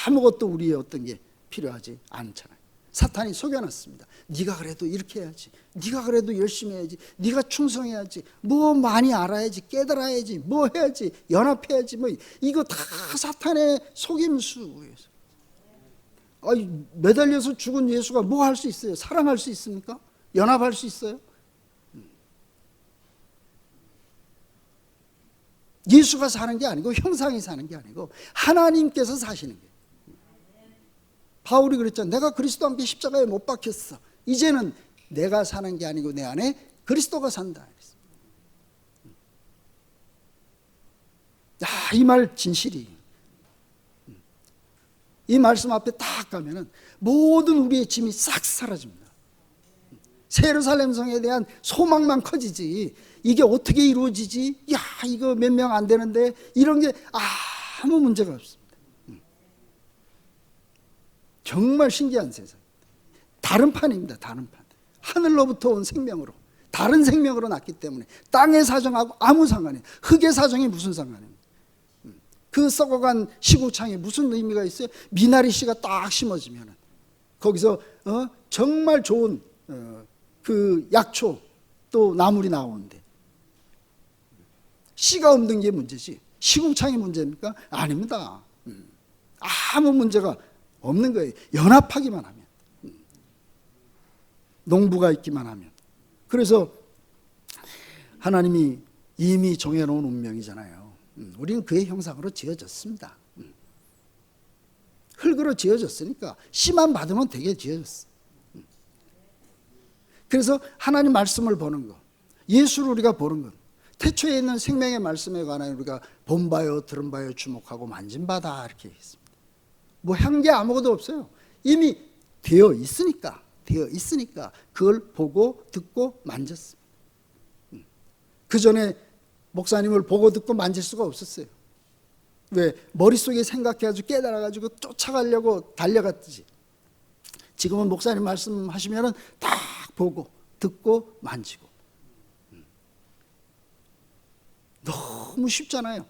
아무것도 우리의 어떤 게 필요하지 않잖아요. 사탄이 속여놨습니다. 네가 그래도 이렇게 해야지, 네가 그래도 열심히 해야지, 네가 충성해야지, 뭐 많이 알아야지, 깨달아야지, 뭐 해야지, 연합해야지, 뭐 이거 다 사탄의 속임수예요. 매달려서 죽은 예수가 뭐 할 수 있어요? 사랑할 수 있습니까? 연합할 수 있어요? 예수가 사는 게 아니고 형상이 사는 게 아니고 하나님께서 사시는 거예요. 바울이 그랬잖아요. 내가 그리스도와 함께 십자가에 못 박혔어. 이제는 내가 사는 게 아니고 내 안에 그리스도가 산다. 이 말 진실이. 이 말씀 앞에 딱 가면은 모든 우리의 짐이 싹 사라집니다. 새 예루살렘 성에 대한 소망만 커지지, 이게 어떻게 이루어지지? 이거 몇 명 안 되는데, 이런 게 아무 문제가 없습니다. 정말 신기한 세상. 다른 판입니다. 다른 판. 하늘로부터 온 생명으로, 다른 생명으로 났기 때문에 땅의 사정하고 아무 상관이, 흙의 사정이 무슨 상관입니까? 그 썩어간 시궁창에 무슨 의미가 있어요? 미나리 씨가 딱 심어지면 거기서 정말 좋은 그 약초 또 나물이 나오는데, 씨가 없는 게 문제지 시궁창이 문제입니까? 아닙니다. 아무 문제가 없는 거예요. 연합하기만 하면, 농부가 있기만 하면. 그래서 하나님이 이미 정해놓은 운명이잖아요. 우리는 그의 형상으로 지어졌습니다. 흙으로 지어졌으니까 씨만 받으면 되게 지어졌어. 그래서 하나님 말씀을 보는 것, 예수를 우리가 보는 것, 태초에 있는 생명의 말씀에 관하여 우리가 본 바요 들은 바요 주목하고 만진 바다 이렇게 했습니다. 뭐 한 게 아무것도 없어요. 이미 되어 있으니까 그걸 보고 듣고 만졌습니다. 그 전에 목사님을 보고 듣고 만질 수가 없었어요. 왜? 머릿속에 생각해가지고 깨달아가지고 쫓아가려고 달려갔듯이. 지금은 목사님 말씀하시면은 딱 보고 듣고 만지고. 너무 쉽잖아요.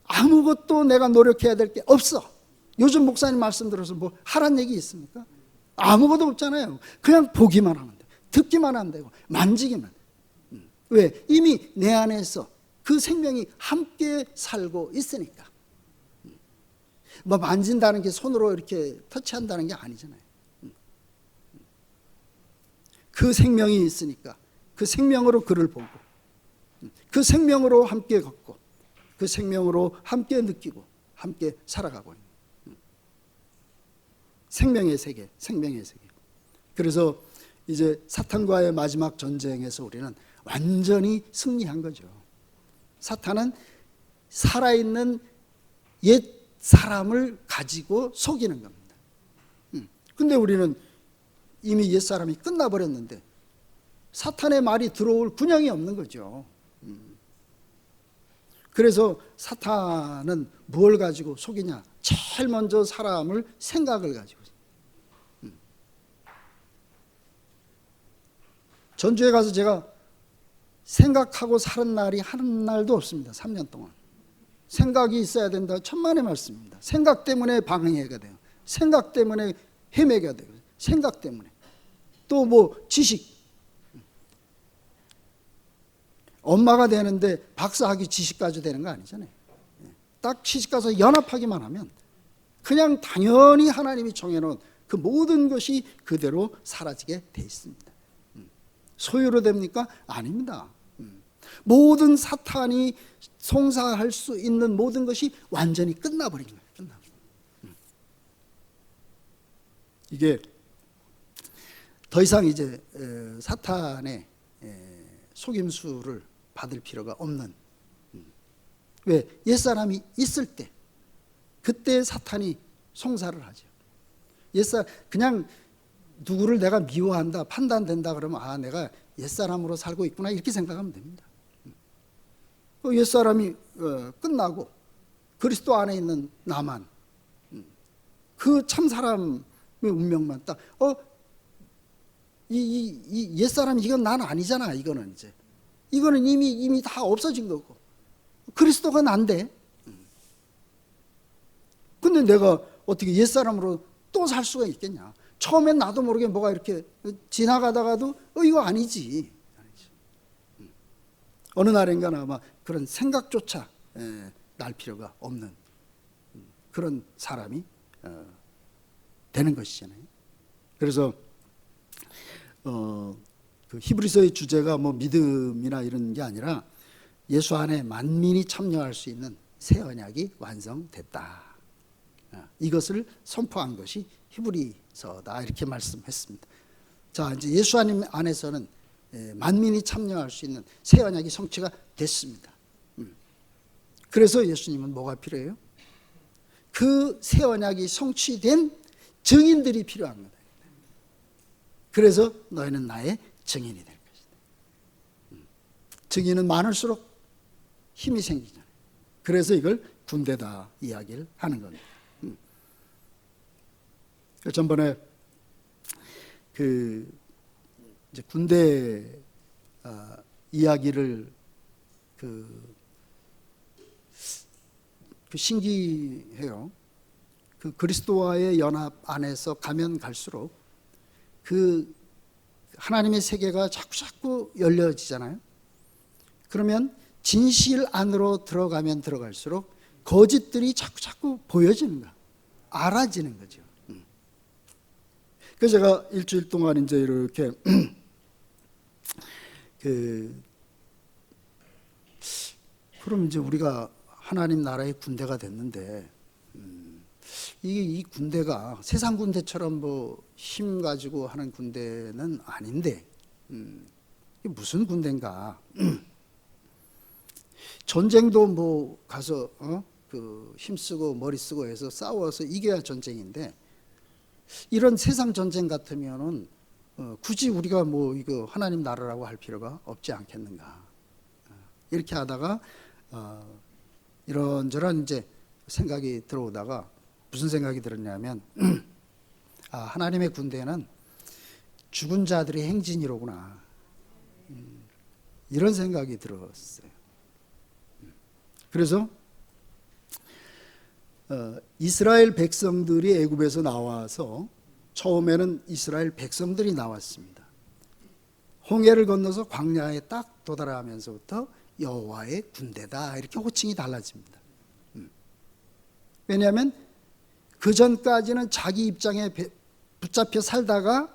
아무것도 내가 노력해야 될 게 없어. 요즘 목사님 말씀 들어서 뭐 하란 얘기 있습니까? 아무것도 없잖아요. 그냥 보기만 하면 돼. 듣기만 하면 되고 만지기만. 왜? 이미 내 안에서 그 생명이 함께 살고 있으니까. 뭐 만진다는 게 손으로 이렇게 터치한다는 게 아니잖아요. 그 생명이 있으니까 그 생명으로 그를 보고 그 생명으로 함께 걷고 그 생명으로 함께 느끼고 함께 살아가고 있는 생명의 세계. 그래서 이제 사탄과의 마지막 전쟁에서 우리는 완전히 승리한 거죠. 사탄은 살아있는 옛 사람을 가지고 속이는 겁니다. 근데 우리는 이미 옛 사람이 끝나버렸는데 사탄의 말이 들어올 군형이 없는 거죠. 그래서 사탄은 무엇을 가지고 속이냐? 제일 먼저 사람을 생각을 가지고. 전주에 가서 제가 생각하고 사는 날이 한 날도 없습니다. 3년 동안. 생각이 있어야 된다. 천만의 말씀입니다. 생각 때문에 방해가 돼요. 생각 때문에 헤매가 돼요. 생각 때문에. 또 뭐 지식. 엄마가 되는데 박사학위 지식까지 되는 거 아니잖아요. 딱 시집가서 연합하기만 하면 그냥 당연히 하나님이 정해놓은 그 모든 것이 그대로 사라지게 돼 있습니다. 소유로 됩니까? 아닙니다. 모든 사탄이 송사할 수 있는 모든 것이 완전히 끝나버린 거예요. 이게 더 이상 이제 사탄의 속임수를 받을 필요가 없는. 왜? 옛사람이 있을 때 그때 사탄이 송사를 하죠. 그냥 누구를 내가 미워한다, 판단된다 그러면 아 내가 옛사람으로 살고 있구나 이렇게 생각하면 됩니다. 옛사람이 끝나고 그리스도 안에 있는 나만 그 참사람의 운명만 딱 이 옛사람 이건 난 아니잖아. 이거는 이미 다 없어진 거고 그리스도가 난데 근데 내가 어떻게 옛사람으로 또 살 수가 있겠냐. 처음엔 나도 모르게 뭐가 이렇게 지나가다가도 이거 아니지. 어느 날인가는 아마 그런 생각조차 날 필요가 없는 그런 사람이 되는 것이잖아요. 그래서 그 히브리서의 주제가 뭐 믿음이나 이런 게 아니라 예수 안에 만민이 참여할 수 있는 새 언약이 완성됐다. 이것을 선포한 것이 히브리서다 이렇게 말씀했습니다. 자, 이제 예수 안에서는 만민이 참여할 수 있는 새 언약이 성취가 됐습니다. 그래서 예수님은 뭐가 필요해요? 그 새 언약이 성취된 증인들이 필요한 거다. 그래서 너희는 나의 증인이 될 것이다. 증인은 많을수록 힘이 생기잖아요. 그래서 이걸 군대다 이야기를 하는 겁니다. 전번에 이제 군대 이야기를 그 신기해요. 그 그리스도와의 연합 안에서 가면 갈수록 그 하나님의 세계가 자꾸 열려지잖아요. 그러면 진실 안으로 들어가면 들어갈수록 거짓들이 자꾸 보여지는 거야. 알아지는 거죠. 그래서 제가 일주일 동안 이제 이렇게 그럼 이제 우리가 하나님 나라의 군대가 됐는데 이 군대가 세상 군대처럼 뭐 힘 가지고 하는 군대는 아닌데 이게 무슨 군대인가? 전쟁도 뭐 가서 그 힘쓰고 머리 쓰고 해서 싸워서 이겨야 전쟁인데, 이런 세상 전쟁 같으면은 굳이 우리가 뭐 이거 하나님 나라라고 할 필요가 없지 않겠는가. 이렇게 하다가 이런저런 이제 생각이 들어오다가 무슨 생각이 들었냐면 하나님의 군대는 죽은 자들의 행진이로구나. 이런 생각이 들었어요. 그래서 이스라엘 백성들이 애굽에서 나와서, 처음에는 이스라엘 백성들이 나왔습니다. 홍해를 건너서 광야에 딱 도달하면서부터 여호와의 군대다, 이렇게 호칭이 달라집니다. 왜냐하면 그 전까지는 자기 입장에 붙잡혀 살다가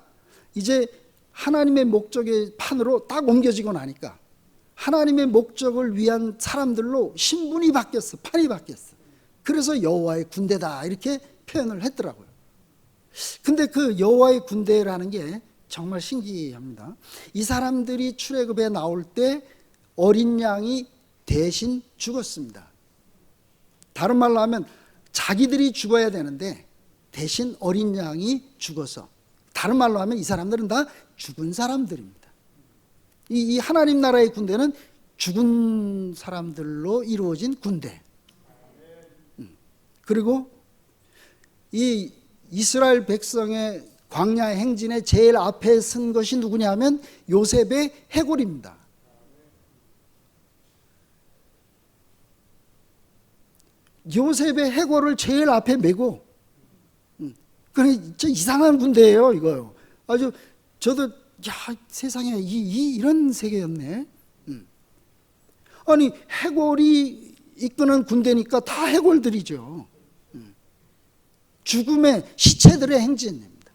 이제 하나님의 목적의 판으로 딱 옮겨지고 나니까 하나님의 목적을 위한 사람들로 신분이 바뀌었어, 판이 바뀌었어. 그래서 여호와의 군대다, 이렇게 표현을 했더라고요. 근데 그 여호와의 군대라는 게 정말 신기합니다. 이 사람들이 출애굽에 나올 때 어린 양이 대신 죽었습니다. 다른 말로 하면 자기들이 죽어야 되는데 대신 어린 양이 죽어서, 다른 말로 하면 이 사람들은 다 죽은 사람들입니다. 이 하나님 나라의 군대는 죽은 사람들로 이루어진 군대. 그리고 이 이스라엘 백성의 광야 행진의 제일 앞에 선 것이 누구냐면 요셉의 해골입니다. 요셉의 해골을 제일 앞에 메고, 그래, 저 이상한 군대예요, 이거요. 아주 저도 세상에 이런 세계였네. 아니, 해골이 이끄는 군대니까 다 해골들이죠. 죽음의 시체들의 행진입니다.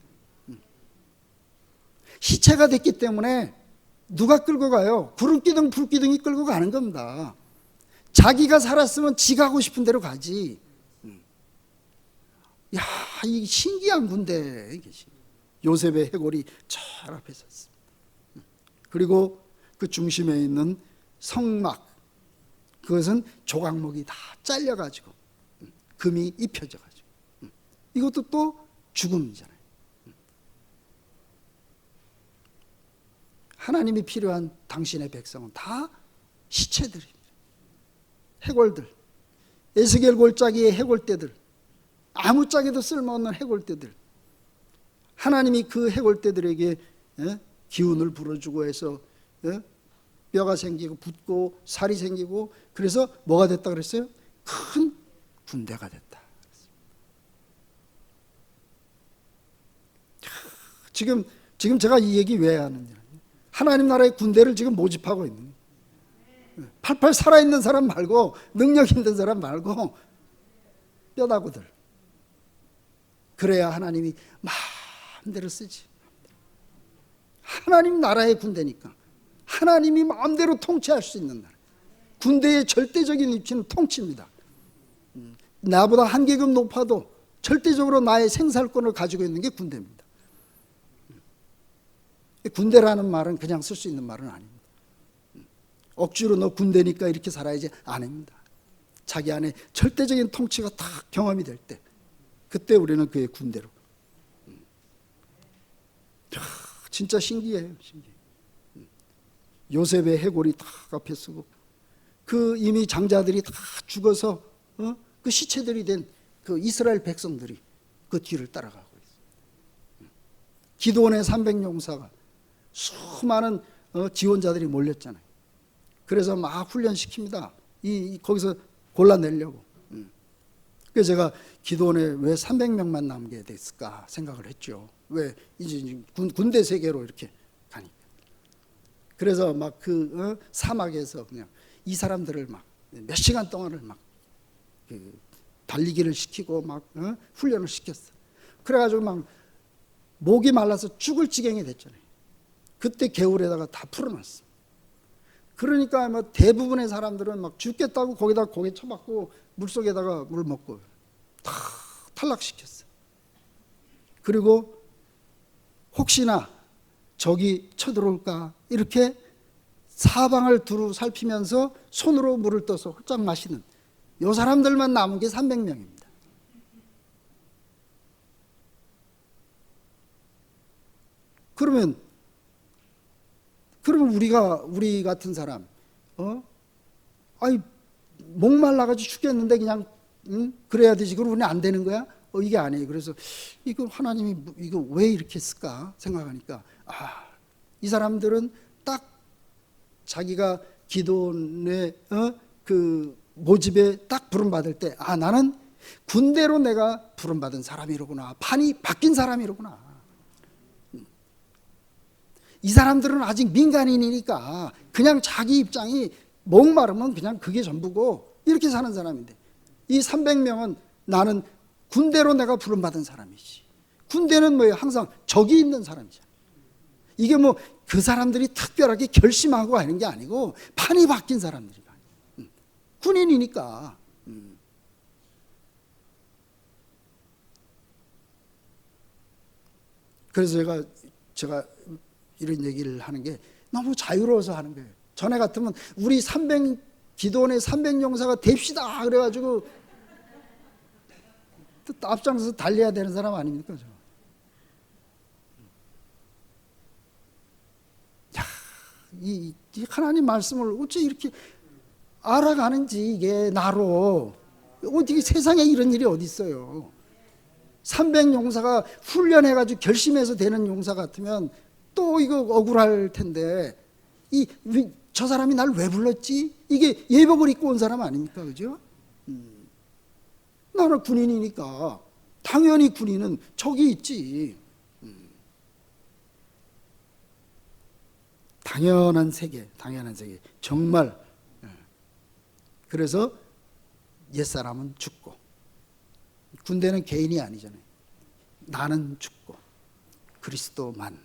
시체가 됐기 때문에 누가 끌고 가요? 구름기둥 불기둥이 끌고 가는 겁니다. 자기가 살았으면 지 가고 싶은 대로 가지. 야, 이 신기한 군대. 요셉의 해골이 저 앞에 섰습니다. 그리고 그 중심에 있는 성막, 그것은 조각목이 다 잘려가지고 금이 입혀져가지고, 이것도 또 죽음이잖아요. 하나님이 필요한 당신의 백성은 다 시체들입니다. 해골들, 에스겔 골짜기의 해골대들, 아무짝에도 쓸모없는 해골대들. 하나님이 그 해골대들에게 기운을 불어주고 해서 뼈가 생기고 붓고 살이 생기고, 그래서 뭐가 됐다 그랬어요? 큰 군대가 됐다. 지금 제가 이 얘기 왜 하느냐, 하나님 나라의 군대를 지금 모집하고 있는 거예요. 팔팔 살아있는 사람 말고, 능력 있는 사람 말고, 뼈다구들. 그래야 하나님이 마음대로 쓰지. 하나님 나라의 군대니까 하나님이 마음대로 통치할 수 있는 나라. 군대의 절대적인 위치는 통치입니다. 나보다 한 계급 높아도 절대적으로 나의 생살권을 가지고 있는 게 군대입니다. 군대라는 말은 그냥 쓸 수 있는 말은 아닙니다. 억지로 너 군대니까 이렇게 살아야지, 아닙니다. 자기 안에 절대적인 통치가 다 경험이 될 때, 그때 우리는 그의 군대로. 진짜 신기해요, 신기해. 요셉의 해골이 다 앞에 쓰고, 그 이미 장자들이 다 죽어서 그 시체들이 된 그 이스라엘 백성들이 그 뒤를 따라가고 있어요. 기드온의 300용사가 수많은 지원자들이 몰렸잖아요. 그래서 막 훈련시킵니다. 거기서 골라내려고. 그래서 제가 기드온에 왜 300명만 남게 됐을까 생각을 했죠. 왜 이제 군대 세계로 이렇게 가니까. 그래서 막 그 사막에서 그냥 이 사람들을 막 몇 시간 동안을 막 달리기를 시키고 막 훈련을 시켰어. 그래가지고 막 목이 말라서 죽을 지경이 됐잖아요. 그때 개울에다가 다 풀어놨어. 그러니까 뭐 대부분의 사람들은 막 죽겠다고 거기다 고개 쳐박고 물속에다가 물 먹고 다 탈락시켰어. 그리고 혹시나 적이 쳐들어올까 이렇게 사방을 두루 살피면서 손으로 물을 떠서 홀짝 마시는 요 사람들만 남은 게 300명입니다. 그러면 우리 같은 사람, 아이 목말라가지고 죽겠는데 그냥 그래야 되지. 그러고 우리는 안 되는 거야? 이게 아니에요. 그래서 이거 하나님이 이거 왜 이렇게 했을까 생각하니까 이 사람들은 딱 자기가 기도원의 그 모집에 딱 부름 받을 때 나는 군대로 내가 부름 받은 사람이로구나. 판이 바뀐 사람이로구나. 이 사람들은 아직 민간인이니까 그냥 자기 입장이 목마르면 그냥 그게 전부고 이렇게 사는 사람인데, 이 300명은 나는 군대로 내가 부름받은 사람이지. 군대는 뭐예요? 항상 적이 있는 사람이잖아. 이게 뭐 그 사람들이 특별하게 결심하고 하는 게 아니고 판이 바뀐 사람들이야. 군인이니까. 그래서 제가 이런 얘기를 하는 게 너무 자유로워서 하는 거예요. 전에 같으면 우리 기도원의 300용사가 됩시다 그래가지고 또 앞장서서 달려야 되는 사람 아닙니까? 이 하나님 말씀을 어째 이렇게 알아가는지, 이게 나로 어떻게 세상에 이런 일이 어디 있어요. 300용사가 훈련해가지고 결심해서 되는 용사 같으면 또 이거 억울할 텐데, 저 사람이 날 왜 불렀지? 이게 예복을 입고 온 사람 아닙니까? 그죠? 나는 군인이니까 당연히 군인은 적이 있지. 당연한 세계. 정말. 그래서 옛사람은 죽고, 군대는 개인이 아니잖아요. 나는 죽고 그리스도만,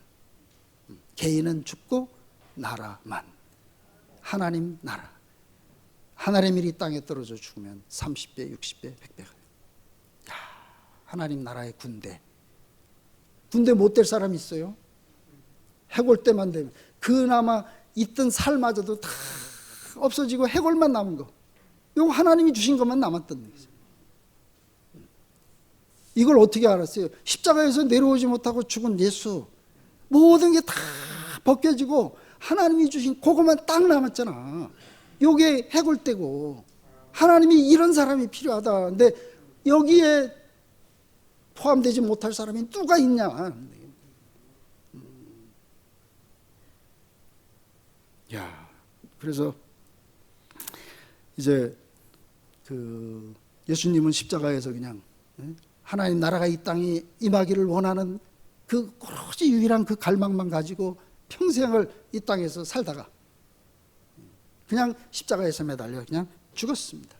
개인은 죽고 나라만, 하나님 나라. 하나님 일이 땅에 떨어져 죽으면 30배, 60배, 100배가. 하나님 나라의 군대 못 될 사람이 있어요? 해골 때만 되면 그나마 있던 살마저도 다 없어지고 해골만 남은 거, 이거 하나님이 주신 것만 남았던 거예요. 이걸 어떻게 알았어요? 십자가에서 내려오지 못하고 죽은 예수, 모든 게 다 벗겨지고 하나님이 주신 그것만 딱 남았잖아. 요게 해골되고, 하나님이 이런 사람이 필요하다. 근데 여기에 포함되지 못할 사람이 누가 있냐. 그래서 이제 예수님은 십자가에서 그냥 하나님 나라가 이 땅에 임하기를 원하는 그 오로지 유일한 그 갈망만 가지고 평생을 이 땅에서 살다가 그냥 십자가에서 매달려 그냥 죽었습니다.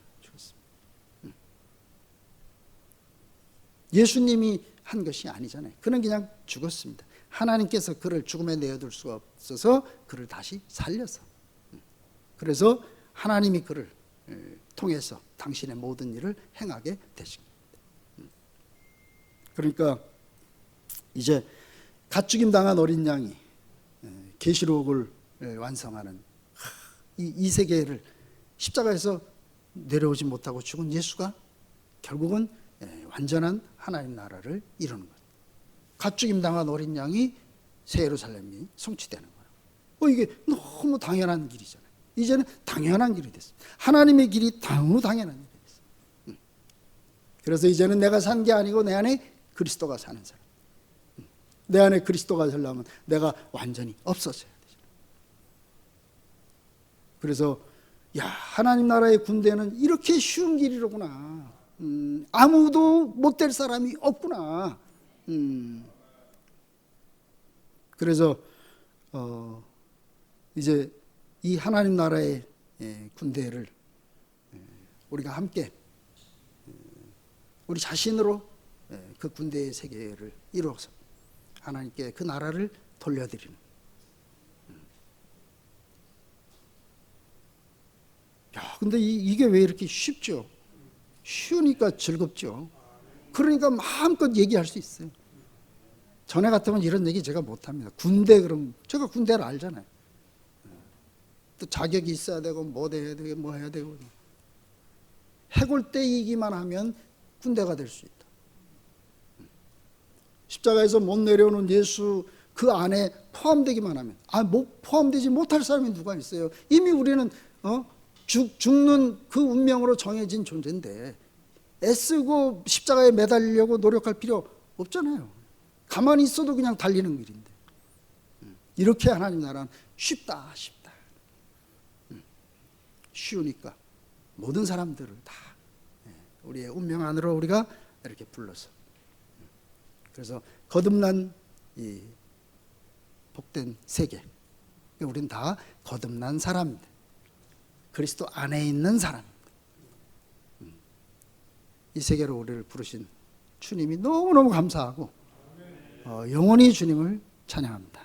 예수님이 한 것이 아니잖아요. 그는 그냥 죽었습니다. 하나님께서 그를 죽음에 내어둘 수가 없어서 그를 다시 살려서, 그래서 하나님이 그를 통해서 당신의 모든 일을 행하게 되신 겁니다. 그러니까 이제 갓죽임 당한 어린 양이 계시록을 완성하는 이 세계를, 십자가에서 내려오지 못하고 죽은 예수가 결국은 완전한 하나님 나라를 이루는 거예요. 갓죽임 당한 어린 양이 새 예루살렘이 성취되는 거예요. 이게 너무 당연한 길이잖아요. 이제는 당연한 길이 됐어요. 하나님의 길이 너무 당연한 길이 됐어요. 그래서 이제는 내가 산 게 아니고 내 안에 그리스도가 사는 사람. 내 안에 그리스도가 살려면 내가 완전히 없어져야 되잖아요. 그래서 하나님 나라의 군대는 이렇게 쉬운 길이로구나. 아무도 못 될 사람이 없구나. 그래서 이제 이 하나님 나라의 군대를 우리가 함께 우리 자신으로 그 군대의 세계를 이루어서 하나님께 그 나라를 돌려드리는. 근데 이게 왜 이렇게 쉽죠? 쉬우니까 즐겁죠. 그러니까 마음껏 얘기할 수 있어요. 전에 같으면 이런 얘기 제가 못합니다. 군대, 그럼 제가 군대를 알잖아요. 또 자격이 있어야 되고 뭐 해야 되고 뭐 해야 되고 해골대이기만 하면 군대가 될 수 있다. 십자가에서 못 내려오는 예수 그 안에 포함되기만 하면 포함되지 못할 사람이 누가 있어요? 이미 우리는 죽는 그 운명으로 정해진 존재인데 애쓰고 십자가에 매달리려고 노력할 필요 없잖아요. 가만히 있어도 그냥 달리는 길인데 이렇게 하나님 나라는 쉽다. 쉬우니까 모든 사람들을 다 우리의 운명 안으로 우리가 이렇게 불러서 그래서 거듭난 이 복된 세계 우리는 다 거듭난 사람입니다. 그리스도 안에 있는 사람입니다. 이 세계로 우리를 부르신 주님이 너무너무 감사하고 영원히 주님을 찬양합니다.